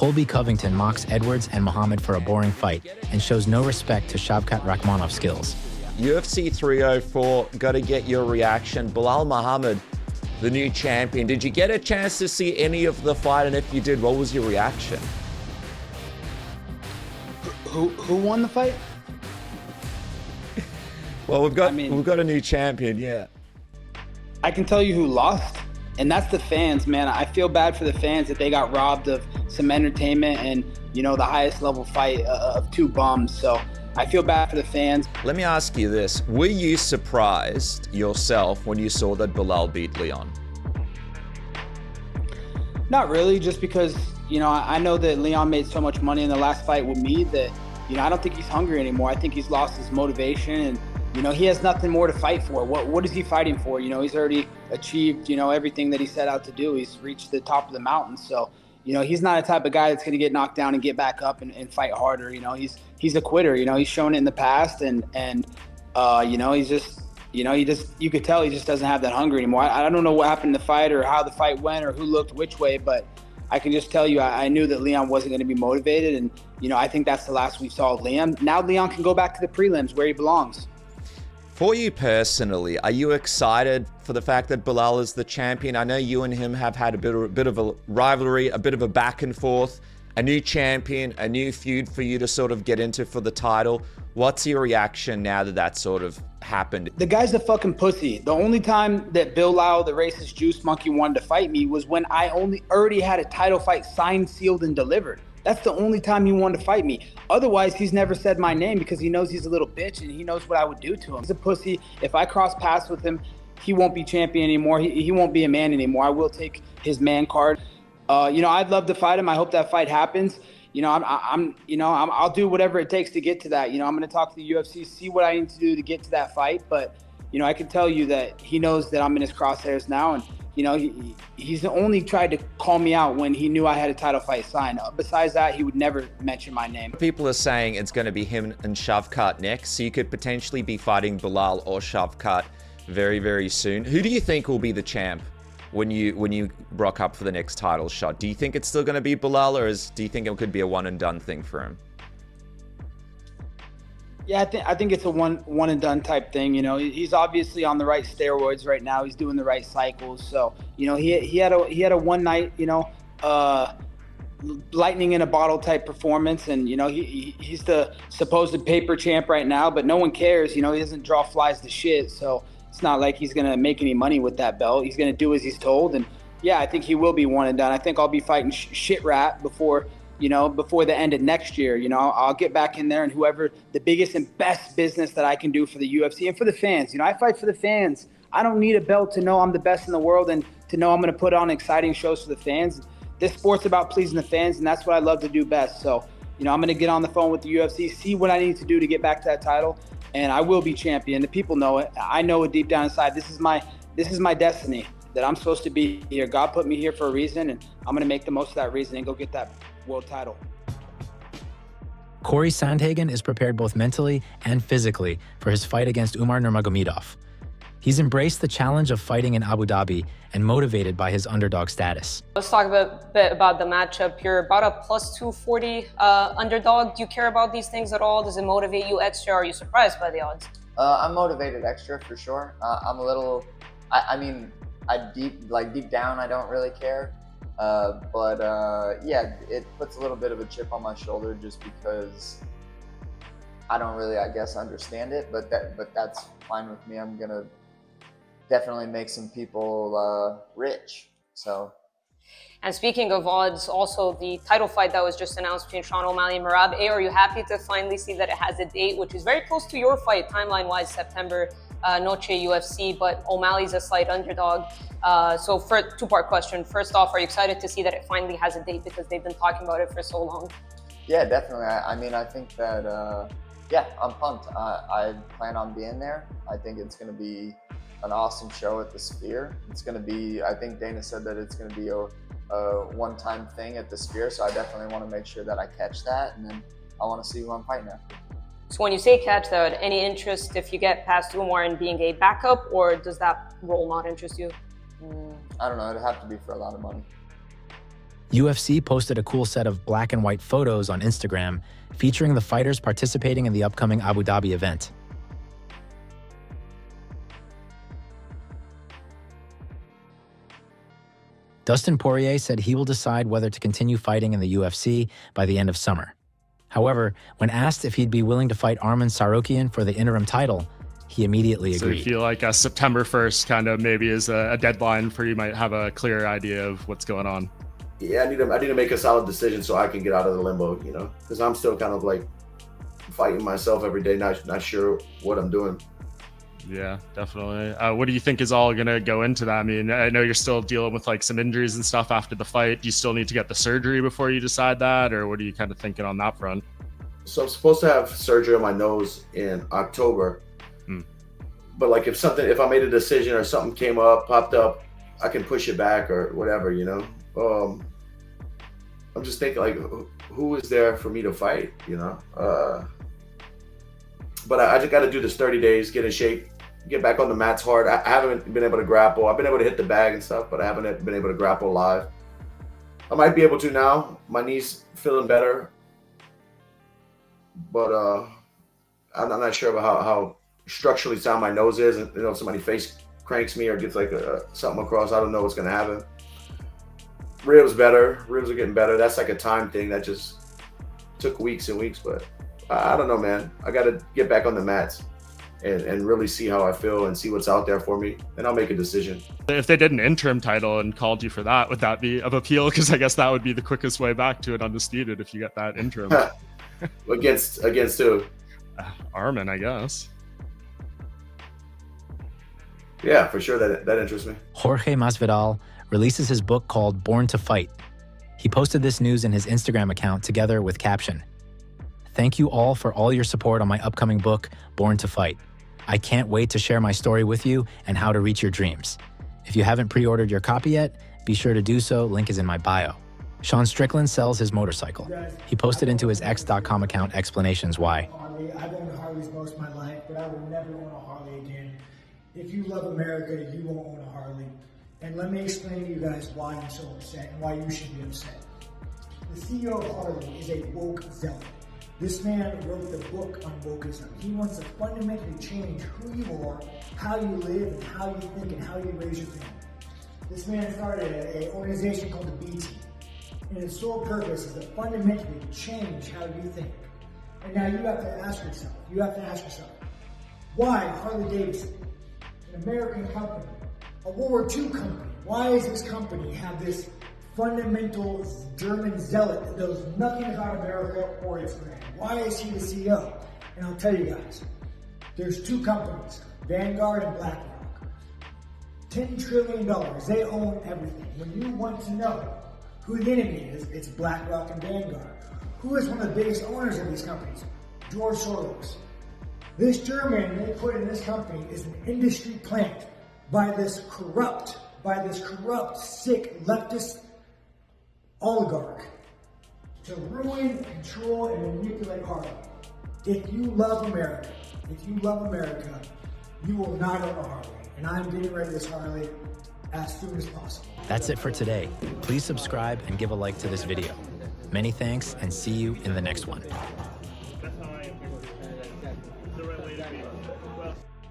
Colby Covington mocks Edwards and Muhammad for a boring fight and shows no respect to Shavkat Rakhmonov's skills. UFC 304, got to get your reaction. Belal Muhammad, the new champion. Did you get a chance to see any of the fight? And if you did, what was your reaction? Who won the fight? Well, we've got a new champion, yeah. I can tell you who lost, and that's the fans, man. I feel bad for the fans that they got robbed of some entertainment and, you know, the highest level fight of two bums. So I feel bad for the fans. Let me ask you this. Were you surprised yourself when you saw that Belal beat Leon? Not really, just because, you know, I know that Leon made so much money in the last fight with me that, you know, I don't think he's hungry anymore. I think he's lost his motivation, and, you know, he has nothing more to fight for. What is he fighting for? You know, he's already achieved, you know, everything that he set out to do. He's reached the top of the mountain. So, you know, he's not a type of guy that's going to get knocked down and get back up and fight harder. You know, he's a quitter. You know, he's shown it in the past, and you know, he's just, you know, you could tell he just doesn't have that hunger anymore. I don't know what happened in the fight or how the fight went or who looked which way, but I can just tell you, I knew that Leon wasn't going to be motivated, and, you know, I think that's the last we saw of Leon. Now Leon can go back to the prelims where he belongs. For you personally, are you excited for the fact that Belal is the champion? I know you and him have had a bit of a rivalry, a bit of a back and forth, a new champion, a new feud for you to sort of get into for the title. What's your reaction now that that sort of happened? The guy's a fucking pussy. The only time that Belal, the racist juice monkey, wanted to fight me was when I already had a title fight signed, sealed, and delivered. That's the only time he wanted to fight me. Otherwise, he's never said my name because he knows he's a little bitch and he knows what I would do to him. He's a pussy. If I cross paths with him, he won't be champion anymore. He won't be a man anymore. I will take his man card. You know, I'd love to fight him. I hope that fight happens. You know, I'll do whatever it takes to get to that. You know, I'm going to talk to the UFC, see what I need to do to get to that fight. But, you know, I can tell you that he knows that I'm in his crosshairs now. And, you know, he's only tried to call me out when he knew I had a title fight signed. Besides that, he would never mention my name. People are saying it's going to be him and Shavkat next. So you could potentially be fighting Belal or Shavkat very, very soon. Who do you think will be the champ when you rock up for the next title shot? Do you think it's still going to be Belal, or do you think it could be a one and done thing for him? Yeah, I think it's a one and done type thing. You know, he's obviously on the right steroids right now. He's doing the right cycles. So, you know, he had a one night, you know, lightning in a bottle type performance, and, you know, he's the supposed paper champ right now, but no one cares. You know, he doesn't draw flies to shit. So it's not like he's going to make any money with that belt. He's going to do as he's told. And yeah, I think he will be one and done. I think I'll be fighting shit rat before the end of next year. You know, I'll get back in there, and whoever the biggest and best business that I can do for the UFC and for the fans. You know, I fight for the fans. I don't need a belt to know I'm the best in the world and to know I'm going to put on exciting shows for the fans. This sport's about pleasing the fans, and that's what I love to do best. So, you know, I'm going to get on the phone with the UFC, see what I need to do to get back to that title, and I will be champion. The people know it. I know it deep down inside. This is my destiny, that I'm supposed to be here. God put me here for a reason, and I'm going to make the most of that reason and go get that world title. Cory Sandhagen is prepared both mentally and physically for his fight against Umar Nurmagomedov. He's embraced the challenge of fighting in Abu Dhabi and motivated by his underdog status. Let's talk a bit about the matchup. You're about a plus 240 underdog. Do you care about these things at all? Does it motivate you extra? Are you surprised by the odds? I'm motivated extra for sure. I'm a little, deep down, I don't really care. Yeah, it puts a little bit of a chip on my shoulder just because I don't really, I guess, understand it. But that's fine with me. I'm gonna definitely make some people rich. So. And speaking of odds, also the title fight that was just announced between Sean O'Malley and Merab, are you happy to finally see that it has a date, which is very close to your fight timeline-wise, September Noche UFC, but O'Malley's a slight underdog. So for a two-part question, first off, are you excited to see that it finally has a date because they've been talking about it for so long? Yeah, definitely. I mean, I think that, yeah, I'm pumped. I plan on being there. I think it's going to be an awesome show at the Sphere. It's going to be, I think Dana said that it's going to be a one-time thing at the Sphere, so I definitely want to make sure that I catch that, and then I want to see who I'm fighting after. So when you say catch that, any interest if you get past Umar in being a backup, or does that role not interest you? I don't know, it'd have to be for a lot of money. UFC posted a cool set of black and white photos on Instagram featuring the fighters participating in the upcoming Abu Dhabi event. Dustin Poirier said he will decide whether to continue fighting in the UFC by the end of summer. However, when asked if he'd be willing to fight Arman Tsarukyan for the interim title, he immediately agreed. So you feel like September 1st kind of maybe is a deadline for you might have a clear idea of what's going on? Yeah, I need to make a solid decision so I can get out of the limbo, you know, because I'm still kind of like fighting myself every day, not sure what I'm doing. Yeah, definitely. What do you think is all going to go into that? I mean, I know you're still dealing with like some injuries and stuff after the fight. Do you still need to get the surgery before you decide that, or what are you kind of thinking on that front? So I'm supposed to have surgery on my nose in October. But like if I made a decision or something popped up, I can push it back or whatever, you know. I'm just thinking like, who is there for me to fight, you know? But I just got to do this 30 days, get in shape, get back on the mats hard. I haven't been able to grapple. I've been able to hit the bag and stuff, but I haven't been able to grapple live. I might be able to now. My knee's feeling better, but I'm not sure about how structurally sound my nose is. And, you know, if somebody face cranks me or gets like something across, I don't know what's gonna happen. Ribs are getting better. That's like a time thing that just took weeks and weeks, but I don't know, man. I got to get back on the mats and really see how I feel and see what's out there for me. Then I'll make a decision. If they did an interim title and called you for that, would that be of appeal? Because I guess that would be the quickest way back to an undisputed if you get that interim. Against who? Arman, I guess. Yeah, for sure. That interests me. Jorge Masvidal releases his book called Born to Fight. He posted this news in his Instagram account together with caption, "Thank you all for all your support on my upcoming book, Born to Fight. I can't wait to share my story with you and how to reach your dreams. If you haven't pre-ordered your copy yet, be sure to do so. Link is in my bio." Sean Strickland sells his motorcycle. He posted into his X.com account explanations why. I've owned Harleys most of my life, but I will never own a Harley again. If you love America, you won't own a Harley. And let me explain to you guys why I'm so upset and why you should be upset. The CEO of Harley is a woke zealot. This man wrote the book on wokeism. He wants to fundamentally change who you are, how you live, and how you think, and how you raise your family. This man started an organization called the B Team, and its sole purpose is to fundamentally change how you think. And now you have to ask yourself, why Harley Davidson, an American company, a World War II company, why does this company have this fundamental German zealot that knows nothing about America or its brand? Why is he the CEO? And I'll tell you guys, there's two companies, Vanguard and BlackRock. $10 trillion, they own everything. When you want to know who the enemy is, it's BlackRock and Vanguard. Who is one of the biggest owners of these companies? George Soros. This German they put in this company is an industry plant by this corrupt, sick leftist oligarch to ruin, control, and manipulate Harley. If you love America, you will not own a Harley. And I'm getting rid of this Harley as soon as possible. That's it for today. Please subscribe and give a like to this video. Many thanks, and see you in the next one.